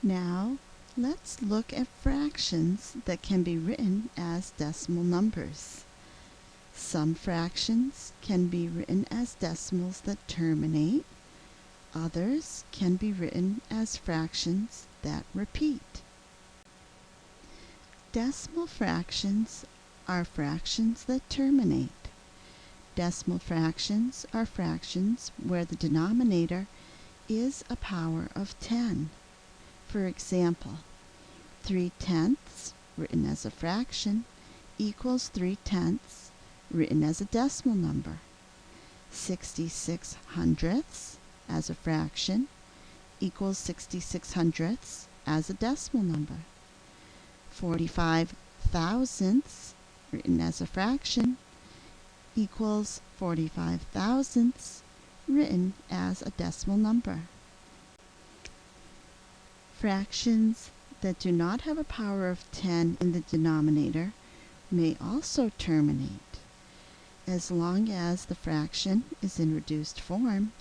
Now, let's look at fractions that can be written as decimal numbers. Some fractions can be written as decimals that terminate. Others can be written as fractions that repeat. Decimal fractions are fractions that terminate. Decimal fractions are fractions where the denominator is a power of 10. For example, 3/10, written as a fraction, equals 3/10 written as a decimal number. 66 hundredths as a fraction equals 66 hundredths as a decimal number. 45 thousandths written as a fraction equals 45 thousandths written as a decimal number. Fractions that do not have a power of 10 in the denominator may also terminate, as long as the fraction is in reduced form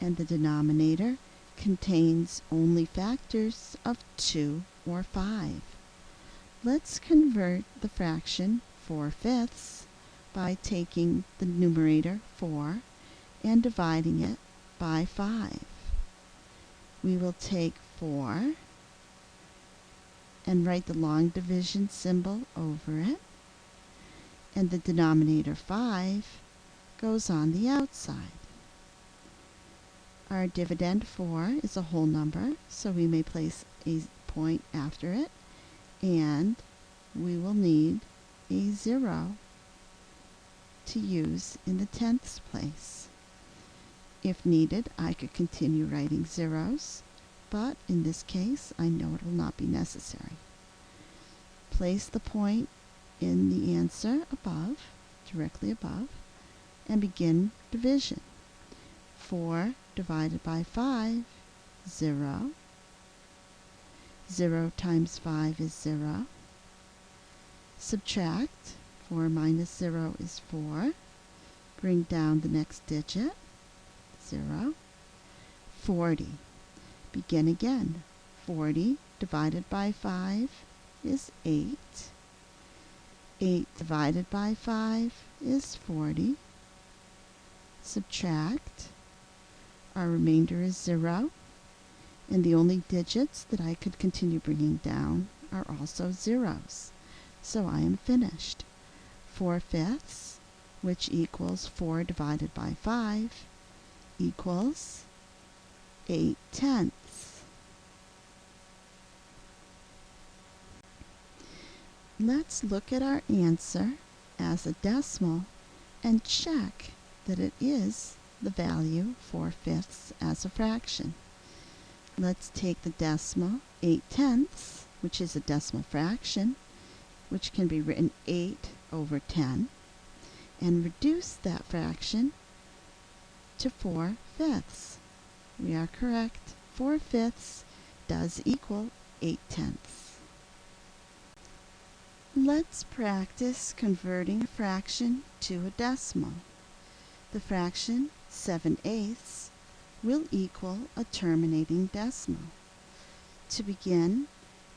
and the denominator contains only factors of 2 or 5. Let's convert the fraction 4/5 by taking the numerator 4 and dividing it by 5. We will take 4 and write the long division symbol over it, and the denominator 5 goes on the outside. Our dividend 4 is a whole number, so we may place a point after it, and we will need a 0 to use in the tenths place. If needed, I could continue writing zeros, but in this case, I know it will not be necessary. Place the point in the answer above, directly above, and begin division. 4 divided by 5, 0. 0 times 5 is 0. Subtract. 4 minus 0 is 4. Bring down the next digit, 0. 40. Begin again. 40 divided by 5 is 8. 8 divided by 5 is 40. Subtract. Our remainder is 0. And the only digits that I could continue bringing down are also zeros. So I am finished. 4/5, which equals 4 divided by 5, equals 8/10. Let's look at our answer as a decimal and check that it is the value 4/5 as a fraction. Let's take the decimal 8/10, which is a decimal fraction, which can be written 8 over 10, and reduce that fraction to 4/5. We are correct. 4/5 does equal 8/10. Let's practice converting a fraction to a decimal. The fraction 7/8 will equal a terminating decimal. To begin,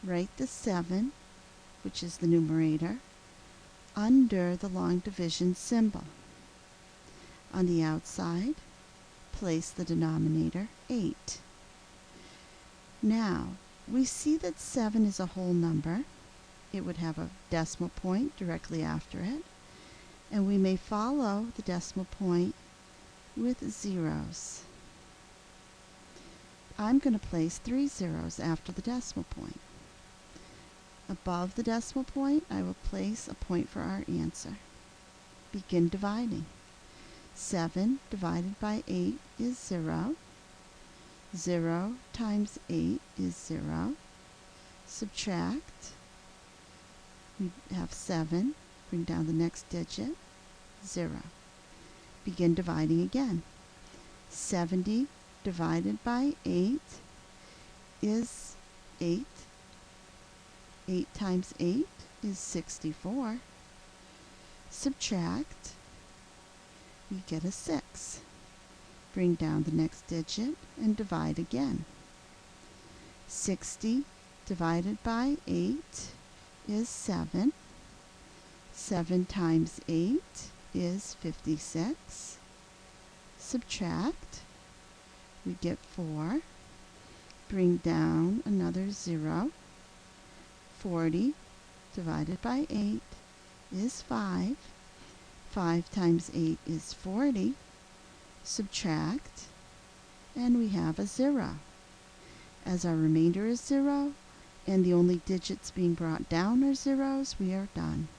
write the 7, which is the numerator, under the long division symbol. On the outside, place the denominator 8. Now, we see that 7 is a whole number. It would have a decimal point directly after it, and we may follow the decimal point with zeros. I'm going to place 3 zeros after the decimal point. Above the decimal point, I will place a point for our answer. Begin dividing. 7 divided by 8 is 0. 0 times 8 is 0. Subtract. We have 7. Bring down the next digit, 0. Begin dividing again. 70 divided by 8 is 8. 8 times 8 is 64. Subtract. We get a 6. Bring down the next digit and divide again. 60 divided by 8 is 7. 7 times 8 is 56. Subtract. We get 4. Bring down another 0. 40 divided by 8 is 5. 5 times 8 is 40. Subtract. And we have a 0. As our remainder is 0, and the only digits being brought down are zeros, we are done.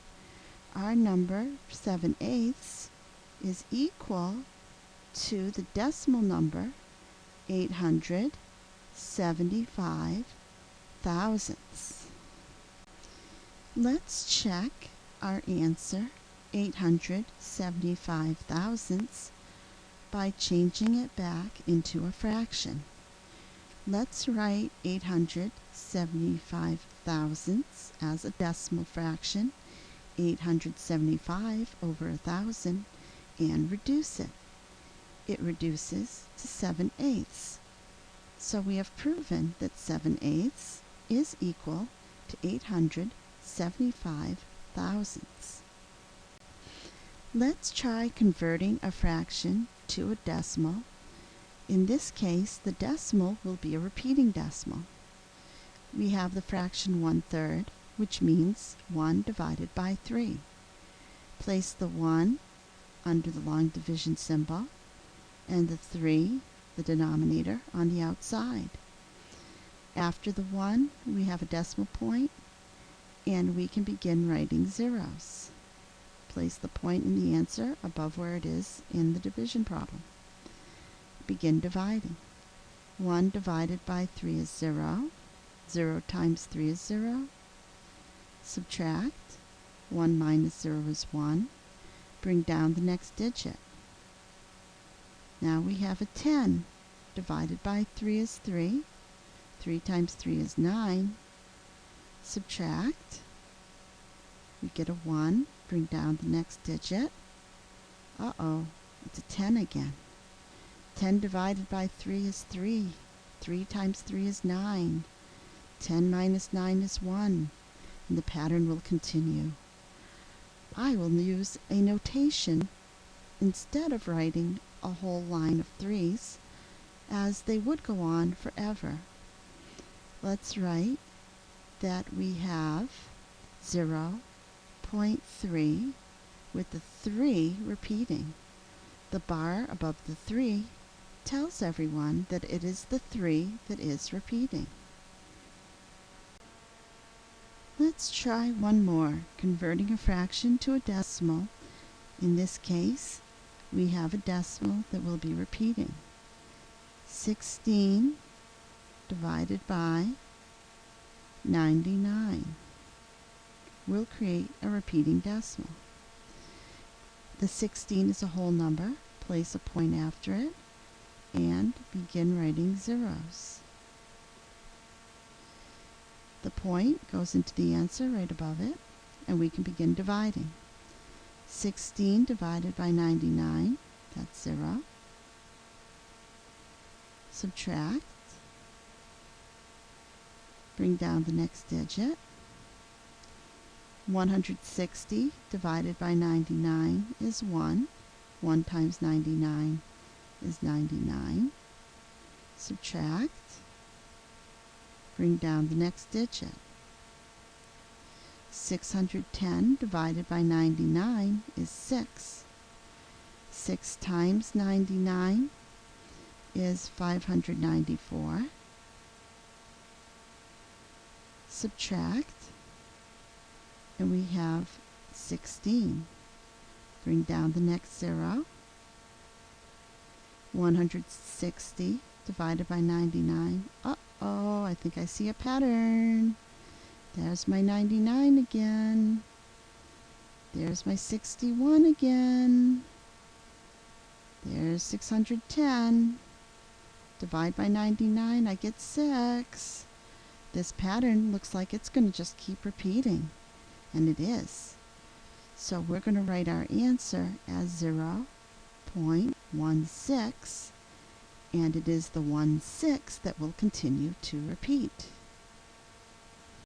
Our number, 7/8, is equal to the decimal number, 875 thousandths. Let's check our answer, 875 thousandths, by changing it back into a fraction. Let's write 875 thousandths as a decimal fraction, 875 over 1,000, and reduce it. It reduces to 7/8. So we have proven that 7/8 is equal to 875 thousandths. Let's try converting a fraction to a decimal. In this case, the decimal will be a repeating decimal. We have the fraction 1/3, which means 1 divided by 3. Place the 1 under the long division symbol, and the 3, the denominator, on the outside. After the 1, we have a decimal point, and we can begin writing zeros. Place the point in the answer above where it is in the division problem. Begin dividing. 1 divided by 3 is 0. 0 times 3 is 0. Subtract. 1 minus 0 is 1. Bring down the next digit. Now we have a 10. Divided by 3 is 3. 3 times 3 is 9. Subtract. We get a 1. Bring down the next digit. Uh-oh, it's a 10 again. 10 divided by 3 is 3. 3 times 3 is 9. 10 minus 9 is 1. And the pattern will continue. I will use a notation instead of writing a whole line of 3's, as they would go on forever. Let's write that we have 0.3 with the 3 repeating. The bar above the 3 tells everyone that it is the 3 that is repeating. Let's try one more, converting a fraction to a decimal. In this case, we have a decimal that will be repeating. 16 divided by 99 will create a repeating decimal. The 16 is a whole number. Place a point after it and begin writing zeros. The point goes into the answer right above it, and we can begin dividing. 16 divided by 99, that's 0. Subtract. Bring down the next digit. 160 divided by 99 is 1. 1 times 99 is 99. Subtract. Bring down the next digit. 610 divided by 99 is 6. 6 times 99 is 594. Subtract, and we have 16. Bring down the next 0. 160 divided by 99. Uh-oh, I think I see a pattern. There's my 99 again. There's my 61 again. There's 610. Divide by 99, I get 6. This pattern looks like it's going to just keep repeating, and it is. So we're going to write our answer as 0.16, and it is the 1/6 that will continue to repeat.